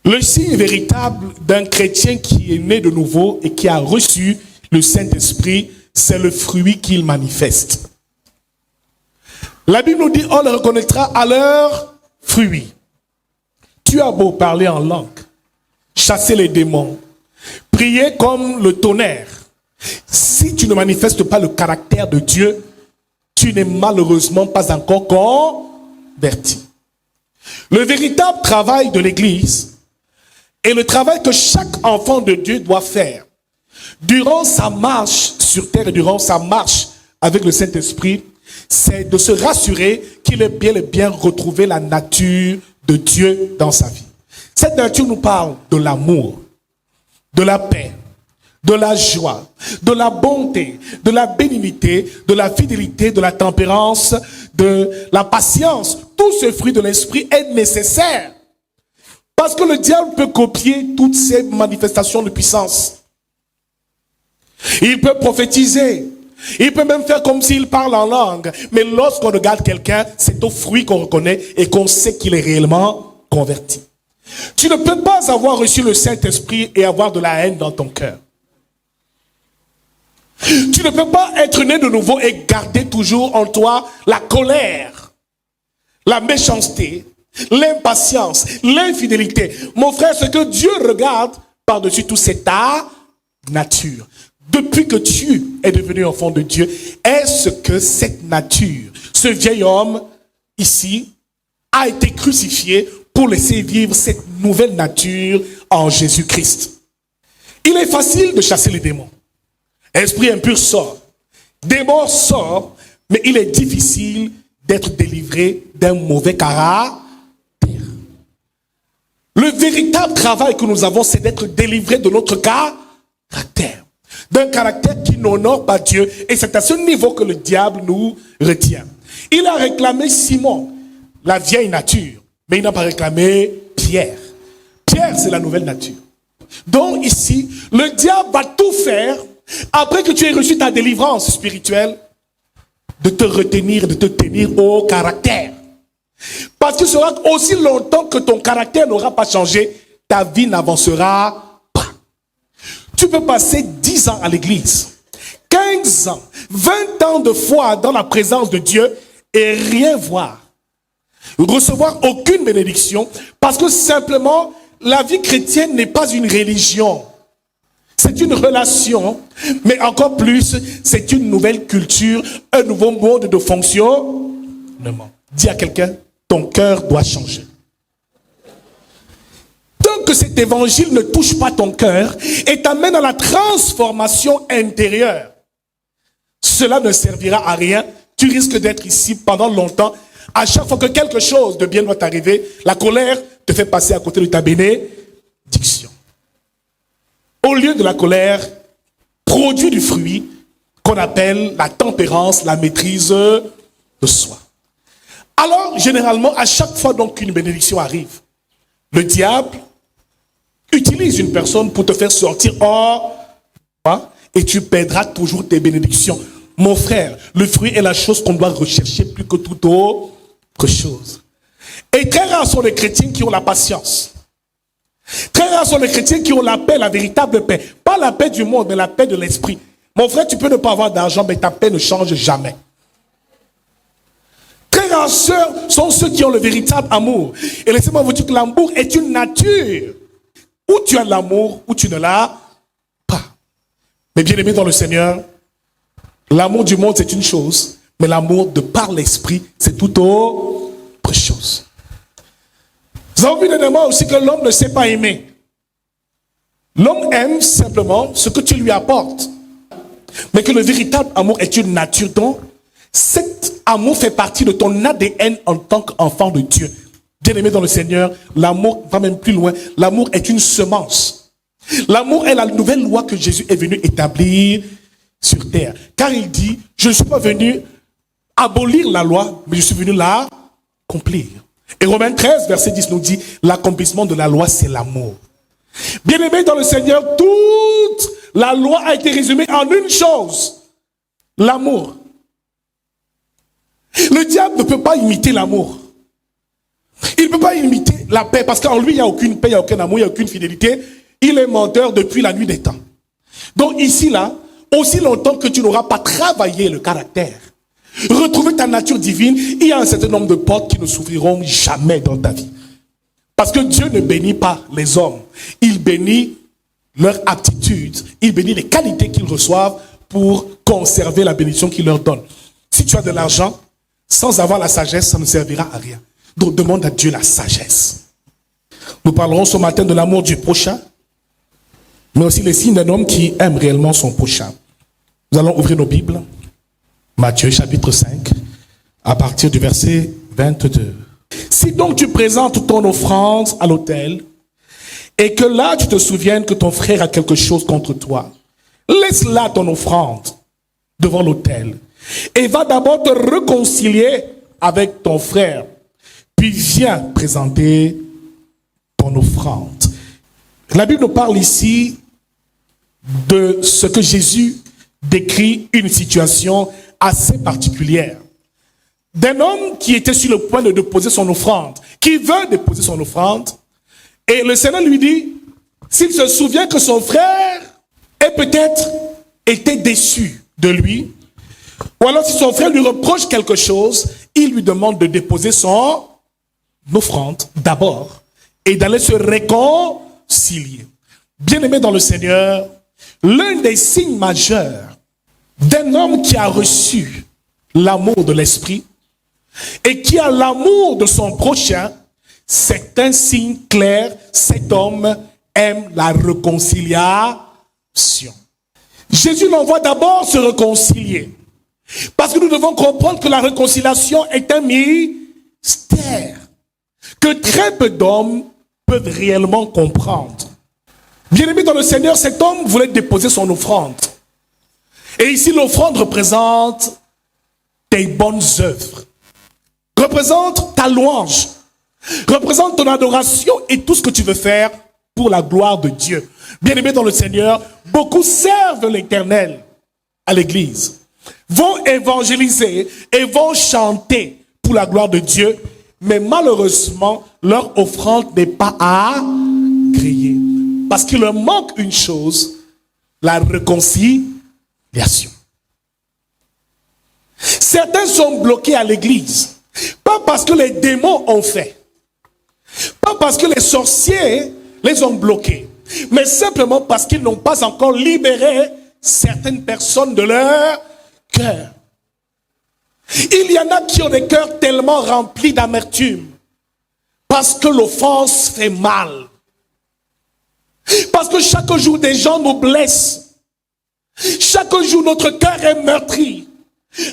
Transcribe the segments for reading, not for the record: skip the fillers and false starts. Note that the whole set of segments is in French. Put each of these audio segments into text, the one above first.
Le signe véritable d'un chrétien qui est né de nouveau et qui a reçu le Saint-Esprit, c'est le fruit qu'il manifeste. La Bible nous dit, on le reconnaîtra à leurs fruits. Tu as beau parler en langue, chasser les démons, prier comme le tonnerre. Si tu ne manifestes pas le caractère de Dieu, tu n'es malheureusement pas encore converti. Le véritable travail de l'Église et le travail que chaque enfant de Dieu doit faire durant sa marche sur terre et durant sa marche avec le Saint-Esprit, c'est de se rassurer qu'il ait bien et bien retrouvé la nature de Dieu dans sa vie. Cette nature nous parle de l'amour, de la paix, de la joie, de la bonté, de la bénignité, de la fidélité, de la tempérance, de la patience. Tout ce fruit de l'esprit est nécessaire. Parce que le diable peut copier toutes ces manifestations de puissance. Il peut prophétiser. Il peut même faire comme s'il parle en langue. Mais lorsqu'on regarde quelqu'un, c'est au fruit qu'on reconnaît et qu'on sait qu'il est réellement converti. Tu ne peux pas avoir reçu le Saint-Esprit et avoir de la haine dans ton cœur. Tu ne peux pas être né de nouveau et garder toujours en toi la colère, la méchanceté, l'impatience, l'infidélité. Mon frère, ce que Dieu regarde par-dessus tout, c'est ta nature. Depuis que tu es devenu enfant de Dieu, est-ce que cette nature, ce vieil homme ici, a été crucifié pour laisser vivre cette nouvelle nature en Jésus-Christ? Il est facile de chasser les démons. Esprit impur sort. Démon sort, mais il est difficile d'être délivré d'un mauvais caractère. Le véritable travail que nous avons, c'est d'être délivré de notre caractère. D'un caractère qui n'honore pas Dieu. Et c'est à ce niveau que le diable nous retient. Il a réclamé Simon, la vieille nature, mais il n'a pas réclamé Pierre. Pierre, c'est la nouvelle nature. Donc ici, le diable va tout faire, après que tu aies reçu ta délivrance spirituelle, de te retenir, de te tenir au caractère. Parce que ce sera aussi longtemps que ton caractère n'aura pas changé, ta vie n'avancera pas. Tu peux passer 10 ans à l'église, 15 ans, 20 ans de foi dans la présence de Dieu et rien voir. Recevoir aucune bénédiction parce que simplement, la vie chrétienne n'est pas une religion. C'est une relation, mais encore plus, c'est une nouvelle culture, un nouveau mode de fonctionnement. Dis à quelqu'un, ton cœur doit changer. Tant que cet évangile ne touche pas ton cœur et t'amène à la transformation intérieure, cela ne servira à rien. Tu risques d'être ici pendant longtemps. À chaque fois que quelque chose de bien doit t'arriver, la colère te fait passer à côté de ta bénédiction. Au lieu de la colère, produit du fruit qu'on appelle la tempérance, la maîtrise de soi. Alors, généralement, à chaque fois donc qu'une bénédiction arrive, le diable utilise une personne pour te faire sortir hors et tu perdras toujours tes bénédictions. Mon frère, le fruit est la chose qu'on doit rechercher plus que toute autre chose. Et très rares sont les chrétiens qui ont la patience. Très rares sont les chrétiens qui ont la paix, la véritable paix. Pas la paix du monde, mais la paix de l'esprit. Mon frère, tu peux ne pas avoir d'argent, mais ta paix ne change jamais. Très rares sont ceux qui ont le véritable amour. Et laissez-moi vous dire que l'amour est une nature. Ou tu as de l'amour, ou tu ne l'as pas. Mais bien aimé dans le Seigneur, l'amour du monde c'est une chose, mais l'amour de par l'esprit c'est tout autre chose. Vous avez vu dernièrement aussi que l'homme ne sait pas aimer. L'homme aime simplement ce que tu lui apportes. Mais que le véritable amour est une nature dont cet amour fait partie de ton ADN en tant qu'enfant de Dieu. Bien-aimé dans le Seigneur, l'amour va même plus loin. L'amour est une semence. L'amour est la nouvelle loi que Jésus est venu établir sur terre. Car il dit, je ne suis pas venu abolir la loi, mais je suis venu la accomplir. Et Romains 13, verset 10 nous dit, l'accomplissement de la loi, c'est l'amour. Bien-aimé dans le Seigneur, toute la loi a été résumée en une chose, l'amour. Le diable ne peut pas imiter l'amour. Il ne peut pas imiter la paix, parce qu'en lui, il n'y a aucune paix, il n'y a aucun amour, il n'y a aucune fidélité. Il est menteur depuis la nuit des temps. Donc ici, là, aussi longtemps que tu n'auras pas travaillé le caractère, retrouver ta nature divine, il y a un certain nombre de portes qui ne s'ouvriront jamais dans ta vie. Parce que Dieu ne bénit pas les hommes. Il bénit leur aptitude. Il bénit les qualités qu'ils reçoivent pour conserver la bénédiction qu'il leur donne. Si tu as de l'argent, sans avoir la sagesse, ça ne servira à rien. Donc demande à Dieu la sagesse. Nous parlerons ce matin de l'amour du prochain, mais aussi les signes d'un homme qui aime réellement son prochain. Nous allons ouvrir nos Bibles. Matthieu chapitre 5, à partir du verset 22. Si donc tu présentes ton offrande à l'autel, et que là tu te souviennes que ton frère a quelque chose contre toi, laisse là ton offrande devant l'autel, et va d'abord te réconcilier avec ton frère, puis viens présenter ton offrande. La Bible nous parle ici de ce que Jésus décrit, une situation assez particulière d'un homme qui était sur le point de déposer son offrande, qui veut déposer son offrande, et le Seigneur lui dit, s'il se souvient que son frère ait peut-être été déçu de lui, ou alors si son frère lui reproche quelque chose, il lui demande de déposer son offrande d'abord et d'aller se réconcilier. Bien-aimé dans le Seigneur, l'un des signes majeurs d'un homme qui a reçu l'amour de l'Esprit et qui a l'amour de son prochain, c'est un signe clair, cet homme aime la réconciliation. Jésus l'envoie d'abord se réconcilier, parce que nous devons comprendre que la réconciliation est un mystère que très peu d'hommes peuvent réellement comprendre. Bien-aimé dans le Seigneur, cet homme voulait déposer son offrande. Et ici, l'offrande représente tes bonnes œuvres, représente ta louange, représente ton adoration et tout ce que tu veux faire pour la gloire de Dieu. Bien-aimés dans le Seigneur, beaucoup servent l'Éternel à l'église, vont évangéliser et vont chanter pour la gloire de Dieu, mais malheureusement, leur offrande n'est pas agréée. Parce qu'il leur manque une chose, la réconciliation. Certains sont bloqués à l'église, pas parce que les démons ont fait, pas parce que les sorciers les ont bloqués, mais simplement parce qu'ils n'ont pas encore libéré certaines personnes de leur cœur. Il y en a qui ont des cœurs tellement remplis d'amertume, parce que l'offense fait mal. Parce que chaque jour des gens nous blessent. Chaque jour notre cœur est meurtri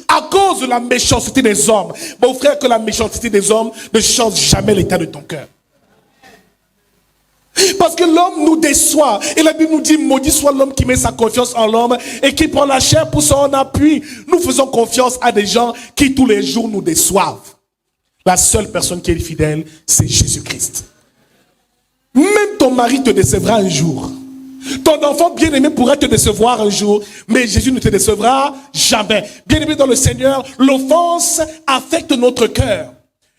à cause de la méchanceté des hommes. Mon frère, que la méchanceté des hommes ne change jamais l'état de ton cœur. Parce que l'homme nous déçoit. Et la Bible nous dit, maudit soit l'homme qui met sa confiance en l'homme et qui prend la chair pour son appui. Nous faisons confiance à des gens qui tous les jours nous déçoivent. La seule personne qui est fidèle, c'est Jésus-Christ. Même ton mari te décevra un jour. Ton enfant bien-aimé pourra te décevoir un jour, mais Jésus ne te décevra jamais. Bien-aimé dans le Seigneur, l'offense affecte notre cœur.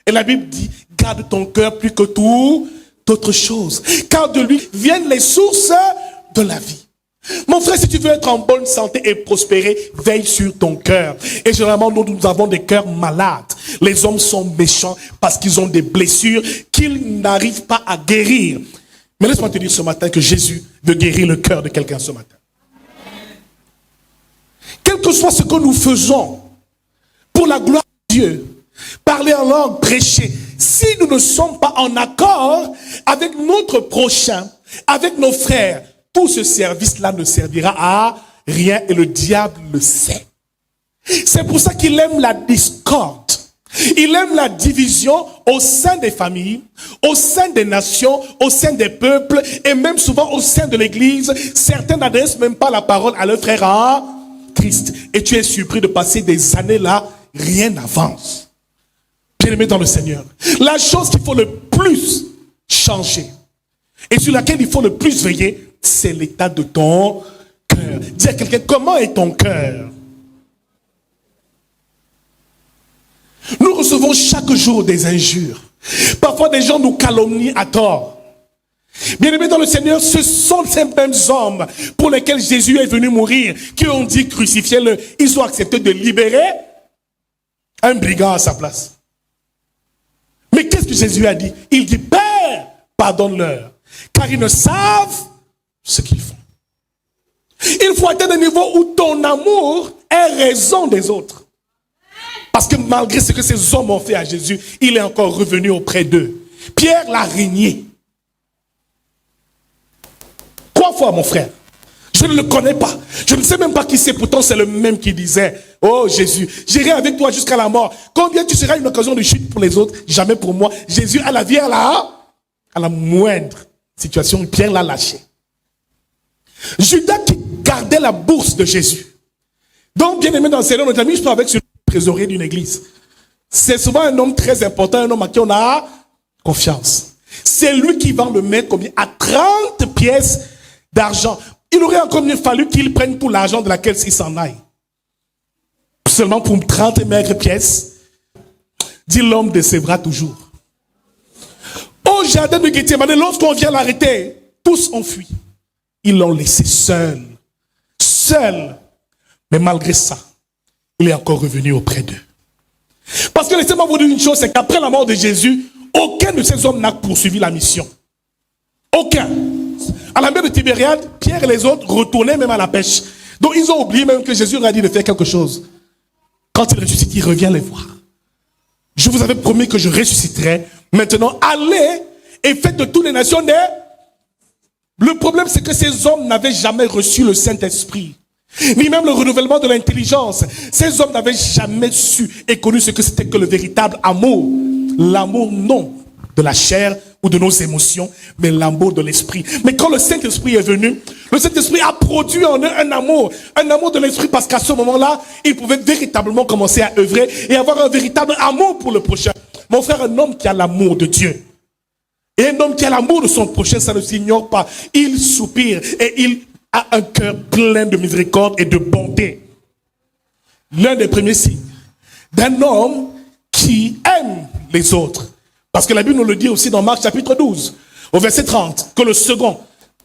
Et la Bible dit, garde ton cœur plus que tout autre chose, car de lui viennent les sources de la vie. Mon frère, si tu veux être en bonne santé et prospérer, veille sur ton cœur. Et généralement, nous avons des cœurs malades. Les hommes sont méchants parce qu'ils ont des blessures qu'ils n'arrivent pas à guérir. Mais laisse-moi te dire ce matin que Jésus veut guérir le cœur de quelqu'un ce matin. Quel que soit ce que nous faisons, pour la gloire de Dieu, parler en langue, prêcher, si nous ne sommes pas en accord avec notre prochain, avec nos frères, tout ce service-là ne servira à rien et le diable le sait. C'est pour ça qu'il aime la discorde. Il aime la division au sein des familles, au sein des nations, au sein des peuples et même souvent au sein de l'église. Certains n'adressent même pas la parole à leur frère en Christ. Et tu es surpris de passer des années là, rien n'avance. Bien-aimé dans le Seigneur, la chose qu'il faut le plus changer et sur laquelle il faut le plus veiller, c'est l'état de ton cœur. Dis à quelqu'un, comment est ton cœur? Nous recevons chaque jour des injures. Parfois, des gens nous calomnient à tort. Bien-aimés dans le Seigneur, ce sont ces mêmes hommes pour lesquels Jésus est venu mourir, qui ont dit crucifiez-le. Ils ont accepté de libérer un brigand à sa place. Mais qu'est-ce que Jésus a dit? Il dit, Père, pardonne-leur, car ils ne savent ce qu'ils font. Il faut atteindre un niveau où ton amour est raison des autres. Parce que malgré ce que ces hommes ont fait à Jésus, il est encore revenu auprès d'eux. Pierre l'a régné. 3 fois, mon frère. Je ne le connais pas. Je ne sais même pas qui c'est. Pourtant, c'est le même qui disait, oh Jésus, j'irai avec toi jusqu'à la mort. Combien tu seras une occasion de chute pour les autres, jamais pour moi. Jésus, à la vie, à la moindre situation, Pierre l'a lâché. Judas qui gardait la bourse de Jésus. Donc, bien aimé dans le Seigneur, notre ami, je parle avec ce trésorier d'une église. C'est souvent un homme très important, un homme à qui on a confiance. C'est lui qui va le mettre combien? À 30 pièces d'argent. Il aurait encore mieux fallu qu'il prenne tout l'argent de la caisse, il s'en aille. Seulement pour 30 maigres pièces, dit l'homme décevra toujours. Au jardin de Gethsémani, lorsqu'on vient l'arrêter, tous ont fui. Ils l'ont laissé seul. Seul. Mais malgré ça, il est encore revenu auprès d'eux. Parce que laissez-moi vous dire une chose, c'est qu'après la mort de Jésus, aucun de ces hommes n'a poursuivi la mission. Aucun. À la mer de Tibériade, Pierre et les autres retournaient même à la pêche. Donc ils ont oublié même que Jésus leur a dit de faire quelque chose. Quand il ressuscite, il revient les voir. Je vous avais promis que je ressusciterais. Maintenant, allez et faites de toutes les nations des... Le problème, c'est que ces hommes n'avaient jamais reçu le Saint-Esprit, ni même le renouvellement de l'intelligence. Ces hommes n'avaient jamais su et connu ce que c'était que le véritable amour. L'amour non de la chair ou de nos émotions, mais l'amour de l'esprit. Mais quand le Saint-Esprit est venu, le Saint-Esprit a produit en eux un amour de l'esprit, parce qu'à ce moment-là, ils pouvaient véritablement commencer à œuvrer et avoir un véritable amour pour le prochain. Mon frère, un homme qui a l'amour de Dieu et un homme qui a l'amour de son prochain, ça ne s'ignore pas. Il soupire et il a un cœur plein de miséricorde et de bonté. L'un des premiers signes d'un homme qui aime les autres. Parce que la Bible nous le dit aussi dans Marc chapitre 12, au verset 30, que le second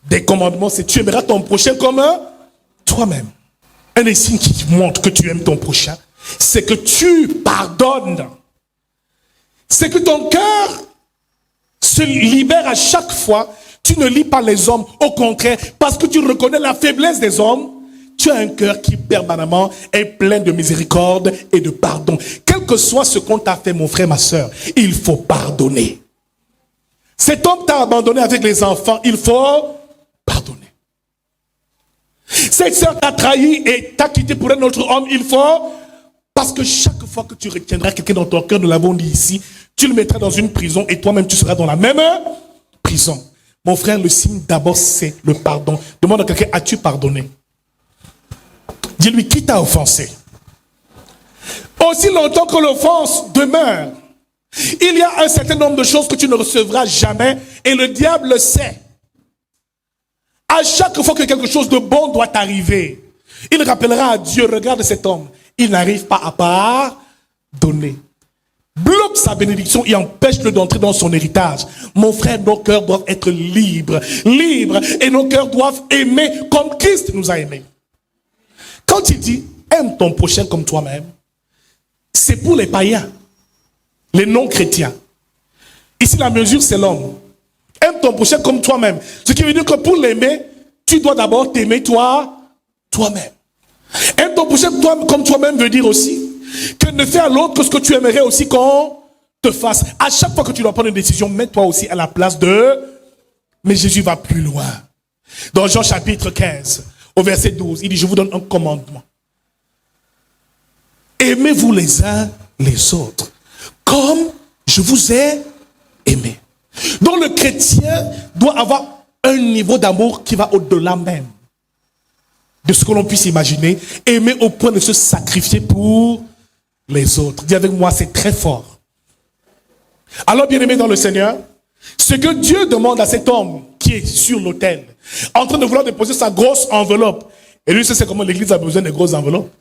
des commandements, c'est tu aimeras ton prochain comme toi-même. Un des signes qui montre que tu aimes ton prochain, c'est que tu pardonnes. C'est que ton cœur se libère à chaque fois. Tu ne lis pas les hommes, au contraire, parce que tu reconnais la faiblesse des hommes. Tu as un cœur qui permanemment est plein de miséricorde et de pardon. Quel que soit ce qu'on t'a fait, mon frère, ma soeur, il faut pardonner. Cet homme t'a abandonné avec les enfants, il faut pardonner. Cette soeur t'a trahi et t'a quitté pour un autre homme, il faut... Parce que chaque fois que tu retiendras quelqu'un dans ton cœur, nous l'avons dit ici, tu le mettras dans une prison et toi-même tu seras dans la même prison. Mon frère, le signe d'abord c'est le pardon. Demande à quelqu'un, as-tu pardonné? Dis-lui, qui t'a offensé? Aussi longtemps que l'offense demeure, il y a un certain nombre de choses que tu ne recevras jamais et le diable le sait. À chaque fois que quelque chose de bon doit t'arriver, il rappellera à Dieu, regarde cet homme, il n'arrive pas à pardonner. Bloque sa bénédiction et empêche-le d'entrer dans son héritage. Mon frère, nos cœurs doivent être libres. Libres. Et nos cœurs doivent aimer comme Christ nous a aimés. Quand il dit, aime ton prochain comme toi-même, c'est pour les païens, les non-chrétiens. Ici, la mesure, c'est l'homme. Aime ton prochain comme toi-même. Ce qui veut dire que pour l'aimer, tu dois d'abord t'aimer toi-même. Aime ton prochain comme toi-même veut dire aussi que ne fais à l'autre que ce que tu aimerais aussi qu'on te fasse. À chaque fois que tu dois prendre une décision, mets-toi aussi à la place de... Mais Jésus va plus loin. Dans Jean chapitre 15, au verset 12, il dit, je vous donne un commandement. Aimez-vous les uns les autres, comme je vous ai aimé. Donc le chrétien doit avoir un niveau d'amour qui va au-delà même de ce que l'on puisse imaginer. Aimer au point de se sacrifier pour les autres. Dis avec moi, c'est très fort. Alors, bien-aimé dans le Seigneur, ce que Dieu demande à cet homme qui est sur l'autel, en train de vouloir déposer sa grosse enveloppe, et lui, c'est comment l'église a besoin de grosses enveloppes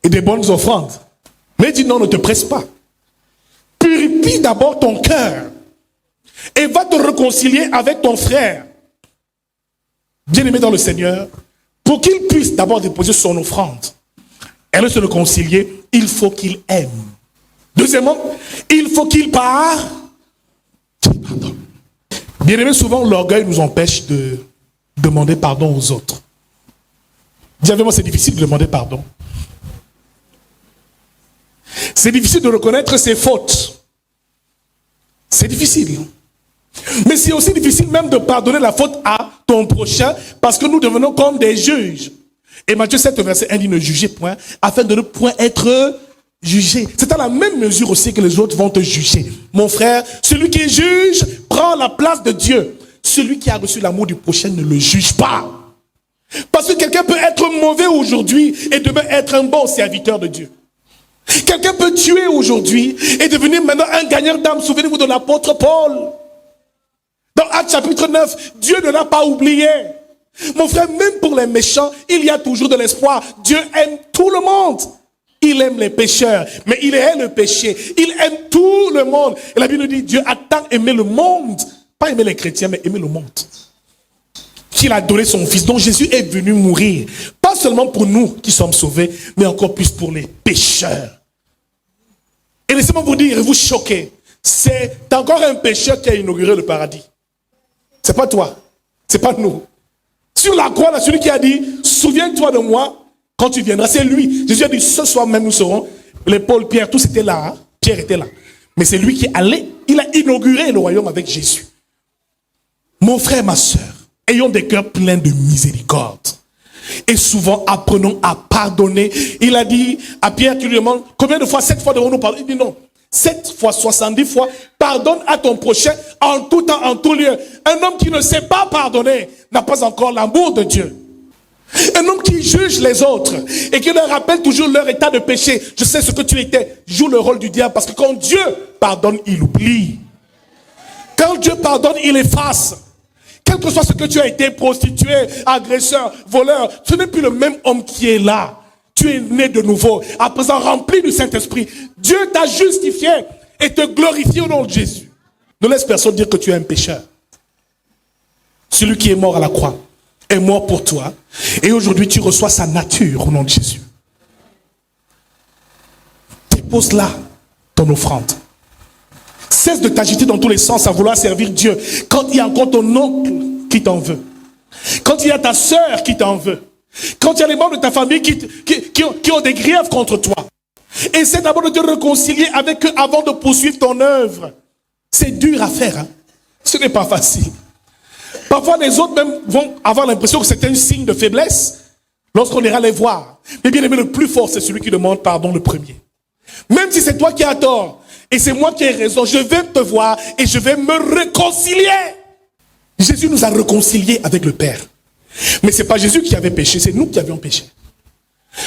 et des bonnes offrandes. Mais il dit non, ne te presse pas. Purifie d'abord ton cœur et va te réconcilier avec ton frère. Bien-aimé dans le Seigneur, pour qu'il puisse d'abord déposer son offrande et se réconcilier, il faut qu'il aime. Deuxièmement, il faut qu'il pardonne. Bien-aimé, souvent l'orgueil nous empêche de demander pardon aux autres. Dis avec moi, c'est difficile de demander pardon. C'est difficile de reconnaître ses fautes. C'est difficile. Mais c'est aussi difficile même de pardonner la faute à ton prochain parce que nous devenons comme des juges. Et Matthieu 7, verset 1 dit ne jugez point afin de ne point être jugé. C'est à la même mesure aussi que les autres vont te juger. Mon frère, celui qui juge prend la place de Dieu. Celui qui a reçu l'amour du prochain ne le juge pas. Parce que quelqu'un peut être mauvais aujourd'hui et demain être un bon serviteur de Dieu. Quelqu'un peut tuer aujourd'hui et devenir maintenant un gagneur d'âme. Souvenez-vous de l'apôtre Paul. Dans Actes chapitre 9, Dieu ne l'a pas oublié. Mon frère, même pour les méchants, il y a toujours de l'espoir. Dieu aime tout le monde. Il aime les pécheurs, mais il hait le péché. Il aime tout le monde. Et la Bible nous dit, Dieu a tant aimé le monde. Pas aimer les chrétiens, mais aimer le monde. Qu'il a donné son fils. Donc Jésus est venu mourir. Pas seulement pour nous qui sommes sauvés, mais encore plus pour les pécheurs. Et laissez-moi vous dire et vous choquer. C'est encore un pécheur qui a inauguré le paradis. C'est pas toi. C'est pas nous. Sur la croix, là, celui qui a dit, souviens-toi de moi quand tu viendras. C'est lui. Jésus a dit, ce soir même nous serons. Les Paul, Pierre, tous étaient là. Hein? Pierre était là. Mais c'est lui qui allait. Il a inauguré le royaume avec Jésus. Mon frère, ma soeur, ayons des cœurs pleins de miséricorde. Et souvent, apprenons à pardonner. Il a dit à Pierre, tu lui demandes, combien de fois, 7 fois devons-nous pardonner? Il dit non. 7 fois, 70 fois, pardonne à ton prochain en tout temps, en tout lieu. Un homme qui ne sait pas pardonner n'a pas encore l'amour de Dieu. Un homme qui juge les autres et qui leur rappelle toujours leur état de péché. Je sais ce que tu étais. Joue le rôle du diable parce que quand Dieu pardonne, il oublie. Quand Dieu pardonne, il efface. Quel que soit ce que tu as été, prostitué, agresseur, voleur, ce n'est plus le même homme qui est là. Tu es né de nouveau, à présent rempli du Saint-Esprit. Dieu t'a justifié et te glorifie au nom de Jésus. Ne laisse personne dire que tu es un pécheur. Celui qui est mort à la croix est mort pour toi. Et aujourd'hui, tu reçois sa nature au nom de Jésus. Dépose là ton offrande. Cesse de t'agiter dans tous les sens à vouloir servir Dieu. Quand il y a encore ton oncle qui t'en veut. Quand il y a ta sœur qui t'en veut. Quand il y a les membres de ta famille qui ont des griefs contre toi. Essaie d'abord de te réconcilier avec eux avant de poursuivre ton œuvre. C'est dur à faire. Hein? Ce n'est pas facile. Parfois les autres même vont avoir l'impression que c'est un signe de faiblesse lorsqu'on ira les voir. Mais bien aimé, le plus fort, c'est celui qui demande pardon le premier. Même si c'est toi qui as tort et c'est moi qui ai raison, je vais te voir et je vais me réconcilier. Jésus nous a réconciliés avec le Père. Mais ce n'est pas Jésus qui avait péché, c'est nous qui avions péché.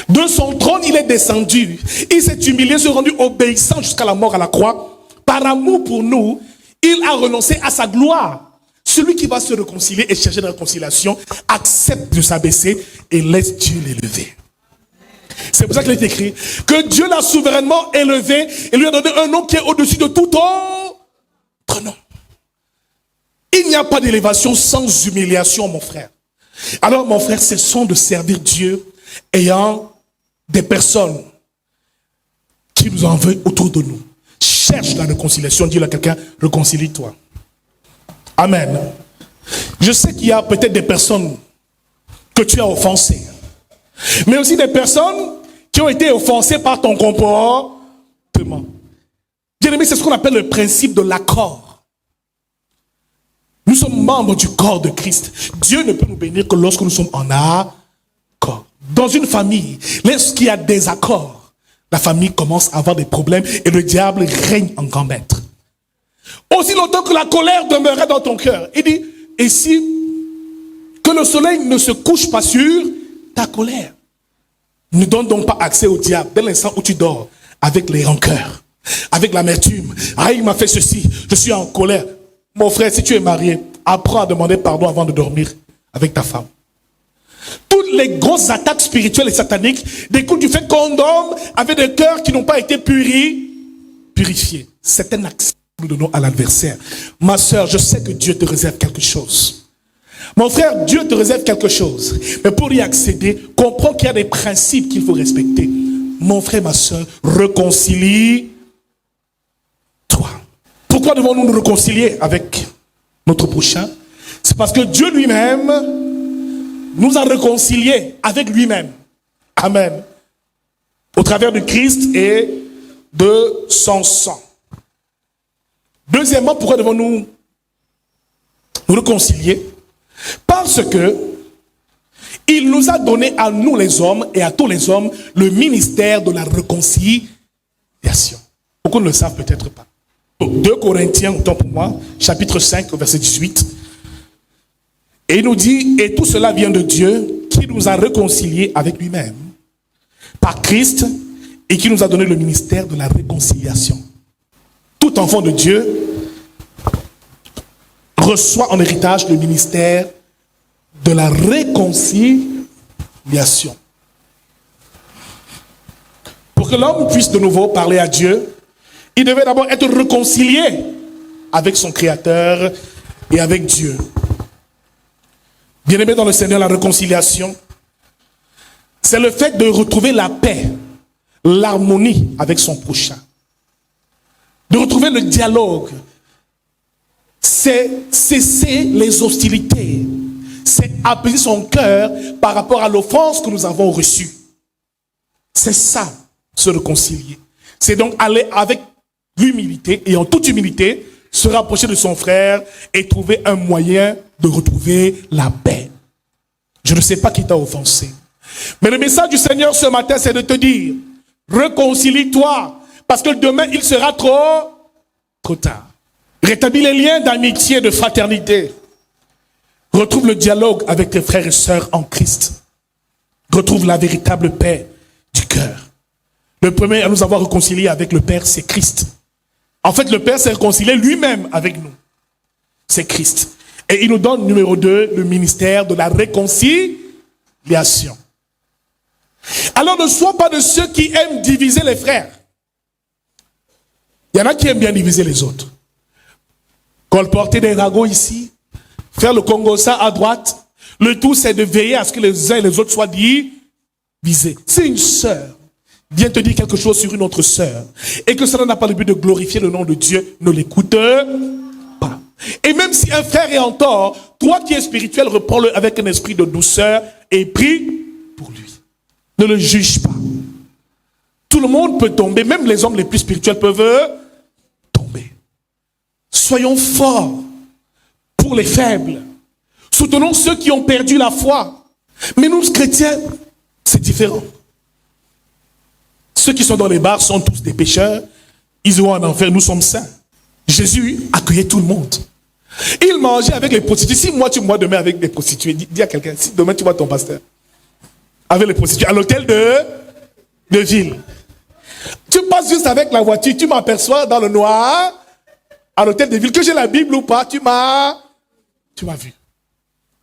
De son trône, il est descendu. Il s'est humilié, se rendu obéissant jusqu'à la mort à la croix. Par amour pour nous, il a renoncé à sa gloire. Celui qui va se réconcilier et chercher la réconciliation accepte de s'abaisser et laisse Dieu l'élever. C'est pour ça qu'il est écrit que Dieu l'a souverainement élevé et lui a donné un nom qui est au-dessus de tout autre nom. Il n'y a pas d'élévation sans humiliation, mon frère. Alors, mon frère, cessons de servir Dieu ayant des personnes qui nous en veulent autour de nous. Cherche la réconciliation. Dis-le à quelqu'un, réconcilie-toi. Amen. Je sais qu'il y a peut-être des personnes que tu as offensées. Mais aussi des personnes qui ont été offensées par ton comportement. Bien-aimé, c'est ce qu'on appelle le principe de l'accord. Nous sommes membres du corps de Christ. Dieu ne peut nous bénir que lorsque nous sommes en accord. Dans une famille, lorsqu'il y a des accords, la famille commence à avoir des problèmes et le diable règne en grand maître. Aussi longtemps que la colère demeurait dans ton cœur. Il dit, et si que le soleil ne se couche pas sur ta colère. Ne donne donc pas accès au diable dès l'instant où tu dors avec les rancœurs, avec l'amertume. Ah, il m'a fait ceci, je suis en colère. Mon frère, si tu es marié, apprends à demander pardon avant de dormir avec ta femme. Toutes les grosses attaques spirituelles et sataniques découlent du fait qu'on dorme avec des cœurs qui n'ont pas été purifiés. purifier. C'est un accès que nous donnons à l'adversaire. Ma sœur, je sais que Dieu te réserve quelque chose. Mon frère, Dieu te réserve quelque chose. Mais pour y accéder, comprends qu'il y a des principes qu'il faut respecter. Mon frère, ma sœur, réconcilie-toi. Pourquoi devons-nous nous réconcilier avec notre prochain? C'est parce que Dieu lui-même nous a réconciliés avec lui-même. Amen. Au travers de Christ et de son sang. Deuxièmement, pourquoi devons-nous nous réconcilier? Parce que il nous a donné à nous les hommes et à tous les hommes le ministère de la réconciliation. Beaucoup ne le savent peut-être pas. 2 Corinthiens, autant pour moi, chapitre 5, verset 18. Et il nous dit, et tout cela vient de Dieu qui nous a réconciliés avec lui-même par Christ et qui nous a donné le ministère de la réconciliation. Tout enfant de Dieu reçoit en héritage le ministère de la réconciliation. Pour que l'homme puisse de nouveau parler à Dieu, il devait d'abord être réconcilié avec son Créateur et avec Dieu. Bien-aimé dans le Seigneur, la réconciliation, c'est le fait de retrouver la paix, l'harmonie avec son prochain. De retrouver le dialogue. C'est cesser les hostilités. C'est apaiser son cœur par rapport à l'offense que nous avons reçue. C'est ça, se réconcilier. C'est donc aller avec l'humilité et en toute humilité, se rapprocher de son frère et trouver un moyen de retrouver la paix. Je ne sais pas qui t'a offensé. Mais le message du Seigneur ce matin, c'est de te dire, réconcilie-toi, parce que demain, il sera trop tard. Rétablis les liens d'amitié, de fraternité. Retrouve le dialogue avec tes frères et sœurs en Christ. Retrouve la véritable paix du cœur. Le premier à nous avoir réconciliés avec le Père, c'est Christ. En fait, le Père s'est réconcilié lui-même avec nous. C'est Christ. Et il nous donne, numéro 2, le ministère de la réconciliation. Alors ne sois pas de ceux qui aiment diviser les frères. Il y en a qui aiment bien diviser les autres. Colporter des ragots ici, faire le Congo ça à droite. Le tout, c'est de veiller à ce que les uns et les autres soient divisés. C'est une sœur vient te dire quelque chose sur une autre sœur et que cela n'a pas le but de glorifier le nom de Dieu, ne l'écoute pas. Et même si un frère est en tort, toi qui es spirituel, reprends-le avec un esprit de douceur et prie pour lui. Ne le juge pas. Tout le monde peut tomber, même les hommes les plus spirituels peuvent tomber. Soyons forts pour les faibles. Soutenons ceux qui ont perdu la foi. Mais nous, chrétiens, c'est différent. Ceux qui sont dans les bars sont tous des pécheurs. Ils iront en enfer, nous sommes saints. Jésus accueillait tout le monde. Il mangeait avec les prostituées. Si moi, tu me vois demain avec des prostituées, dis à quelqu'un, si demain tu vois ton pasteur avec les prostituées à l'hôtel de ville. Tu passes juste avec la voiture, tu m'aperçois dans le noir, à l'hôtel de ville, que j'ai la Bible ou pas, tu m'as vu.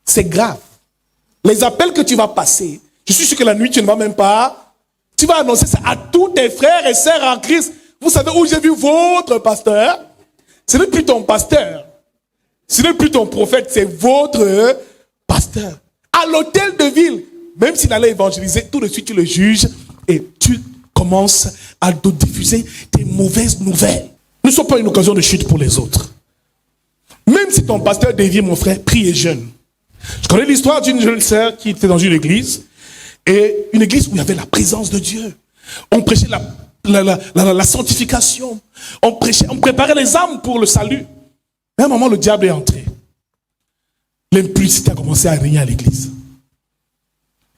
C'est grave. Les appels que tu vas passer, je suis sûr que la nuit, tu ne vas même pas. Tu vas annoncer ça à tous tes frères et sœurs en Christ. Vous savez où j'ai vu votre pasteur? Ce n'est plus ton pasteur. Ce n'est plus ton prophète, c'est votre pasteur. À l'hôtel de ville, même s'il allait évangéliser, tout de suite tu le juges et tu commences à te diffuser des mauvaises nouvelles. Ne sois pas une occasion de chute pour les autres. Même si ton pasteur dévie, mon frère, prie et jeûne. Je connais l'histoire d'une jeune sœur qui était dans une église. Et une église où il y avait la présence de Dieu. On prêchait la sanctification. On préparait les âmes pour le salut. Mais à un moment, le diable est entré. L'impudicité a commencé à régner à l'église.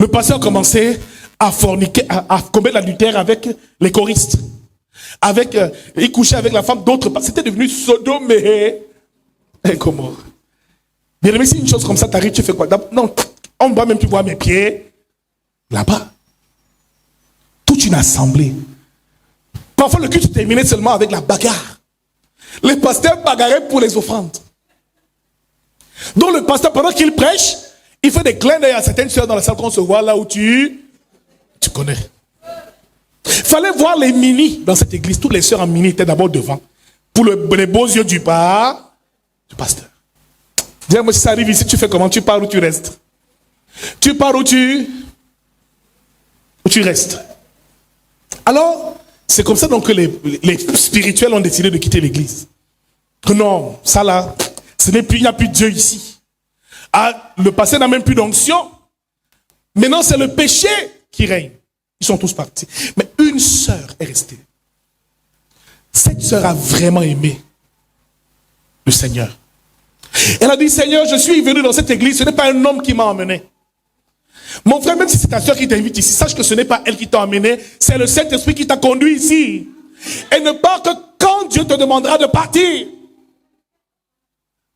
Le pasteur a commencé à forniquer, à commettre l'adultère avec les choristes. Il couchait avec la femme d'autres. C'était devenu Sodome et Gomorrhe. Bien aimé, si une chose comme ça t'arrive, tu fais quoi? Non, on ne va même plus voir mes pieds. Là-bas, toute une assemblée. Parfois, le culte terminait seulement avec la bagarre. Les pasteurs bagarraient pour les offrandes. Donc, le pasteur, pendant qu'il prêche, il fait des clins d'œil à certaines sœurs dans la salle qu'on se voit là où tu connais. Fallait voir les mini dans cette église. Toutes les sœurs en mini étaient d'abord devant. Pour les beaux yeux du pasteur. Dis-moi, si ça arrive ici, tu fais comment? Tu pars ou tu restes? Tu pars ou tu restes? Alors, c'est comme ça donc que les spirituels ont décidé de quitter l'église. Que non, ça là, il n'y a plus de Dieu ici. Ah, le pasteur n'a même plus d'onction. Maintenant, c'est le péché qui règne. Ils sont tous partis. Mais une sœur est restée. Cette sœur a vraiment aimé le Seigneur. Elle a dit, Seigneur, je suis venu dans cette église, ce n'est pas un homme qui m'a emmené. Mon frère, même si c'est ta sœur qui t'invite ici, sache que ce n'est pas elle qui t'a emmené, c'est le Saint-Esprit qui t'a conduit ici. Elle ne part que quand Dieu te demandera de partir.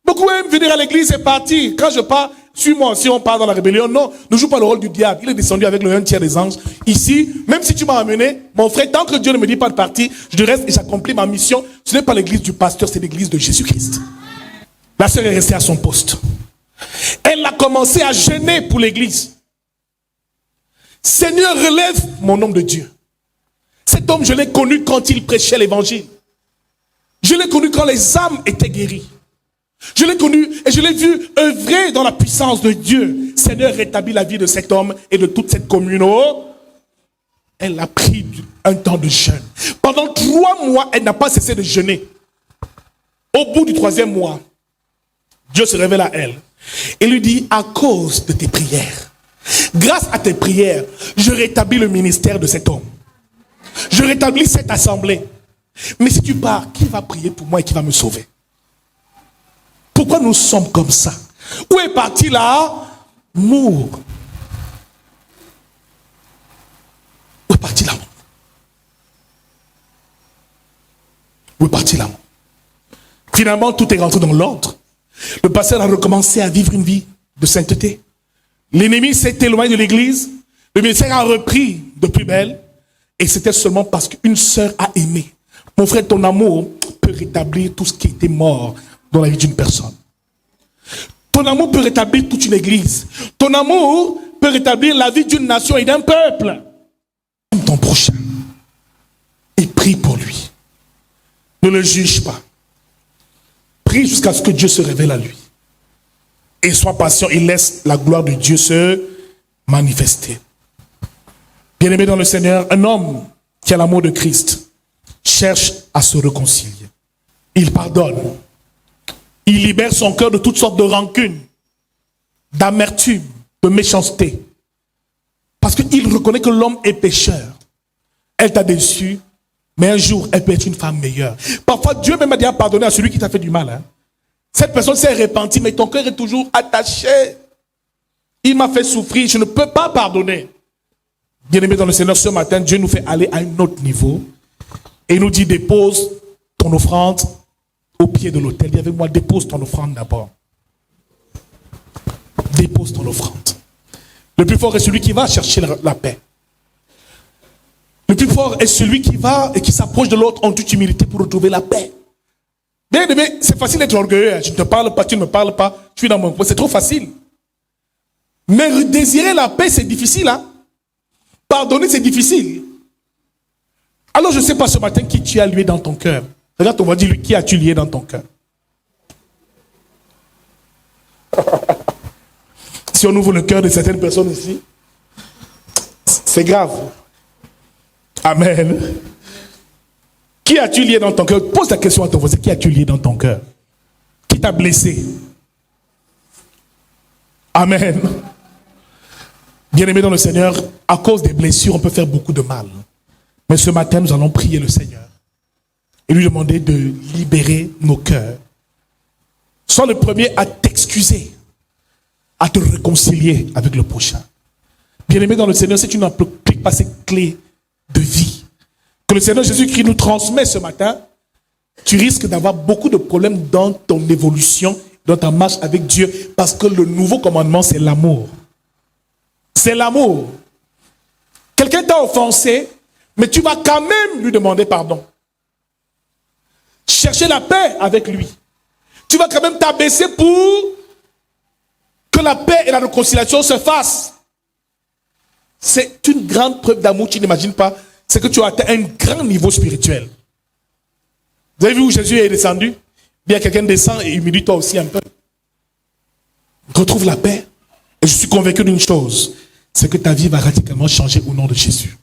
Beaucoup aiment venir à l'église et partir. Quand je pars, suis-moi, si on part dans la rébellion, non, ne joue pas le rôle du diable. Il est descendu avec le 1/3 des anges. Ici, même si tu m'as amené, mon frère, tant que Dieu ne me dit pas de partir, je reste et j'accomplis ma mission. Ce n'est pas l'église du pasteur, c'est l'église de Jésus-Christ. La sœur est restée à son poste. Elle a commencé à jeûner pour l'église. Seigneur, relève mon homme de Dieu. Cet homme, je l'ai connu quand il prêchait l'évangile. Je l'ai connu quand les âmes étaient guéries. Je l'ai connu et je l'ai vu œuvrer dans la puissance de Dieu. Seigneur, rétablis la vie de cet homme et de toute cette communauté. Elle a pris un temps de jeûne. Pendant 3 mois, elle n'a pas cessé de jeûner. Au bout du 3e mois, Dieu se révèle à elle et lui dit, à cause de tes prières, grâce à tes prières, je rétablis le ministère de cet homme. Je rétablis cette assemblée. Mais si tu pars, qui va prier pour moi et qui va me sauver? Pourquoi nous sommes comme ça? Où est parti l'amour? Où est parti l'amour? Où est parti l'amour? Finalement, tout est rentré dans l'ordre. Le pasteur a recommencé à vivre une vie de sainteté. L'ennemi s'est éloigné de l'église. Le ministère a repris de plus belle. Et c'était seulement parce qu'une sœur a aimé. Mon frère, ton amour peut rétablir tout ce qui était mort dans la vie d'une personne. Ton amour peut rétablir toute une église. Ton amour peut rétablir la vie d'une nation et d'un peuple. Aime ton prochain. Et prie pour lui. Ne le juge pas. Prie jusqu'à ce que Dieu se révèle à lui. Et sois patient et laisse la gloire de Dieu se manifester. Bien-aimé dans le Seigneur, un homme qui a l'amour de Christ cherche à se réconcilier. Il pardonne. Il libère son cœur de toutes sortes de rancunes, d'amertume, de méchanceté. Parce qu'il reconnaît que l'homme est pécheur. Elle t'a déçu, mais un jour, elle peut être une femme meilleure. Parfois, Dieu même a déjà pardonné à celui qui t'a fait du mal. Hein. Cette personne s'est repentie, mais ton cœur est toujours attaché. Il m'a fait souffrir, je ne peux pas pardonner. Bien-aimé dans le Seigneur, ce matin, Dieu nous fait aller à un autre niveau. Et il nous dit, dépose ton offrande au pied de l'autel. Dis avec moi, dépose ton offrande d'abord. Dépose ton offrande. Le plus fort est celui qui va chercher la paix. Le plus fort est celui qui va et qui s'approche de l'autre en toute humilité pour retrouver la paix. Bien-aimé, c'est facile d'être orgueilleux. Je ne te parle pas, tu ne me parles pas, je suis dans mon coin. C'est trop facile. Mais désirer la paix, c'est difficile. Hein? Pardonner, c'est difficile. Alors je ne sais pas ce matin qui tu as lié dans ton cœur. Regarde ton voisin, dis-lui, qui as-tu lié dans ton cœur? Si on ouvre le cœur de certaines personnes ici, c'est grave. Amen. Qui as-tu lié dans ton cœur? Pose la question à ton voisin, qui as-tu lié dans ton cœur? Qui t'a blessé? Amen. Bien-aimé dans le Seigneur, à cause des blessures, on peut faire beaucoup de mal. Mais ce matin, nous allons prier le Seigneur et lui demander de libérer nos cœurs. Sois le premier à t'excuser, à te réconcilier avec le prochain. Bien-aimé dans le Seigneur, si tu n'appliques pas ces clés de vie que le Seigneur Jésus-Christ nous transmet ce matin, tu risques d'avoir beaucoup de problèmes dans ton évolution, dans ta marche avec Dieu, parce que le nouveau commandement, c'est l'amour. C'est l'amour. Quelqu'un t'a offensé, mais tu vas quand même lui demander pardon. Chercher la paix avec lui. Tu vas quand même t'abaisser pour que la paix et la réconciliation se fassent. C'est une grande preuve d'amour, tu n'imagines pas. c'est que tu as atteint un grand niveau spirituel. Vous avez vu où Jésus est descendu? Bien, quelqu'un descend et humilie-toi aussi un peu. Retrouve la paix. Et je suis convaincu d'une chose, c'est que ta vie va radicalement changer au nom de Jésus.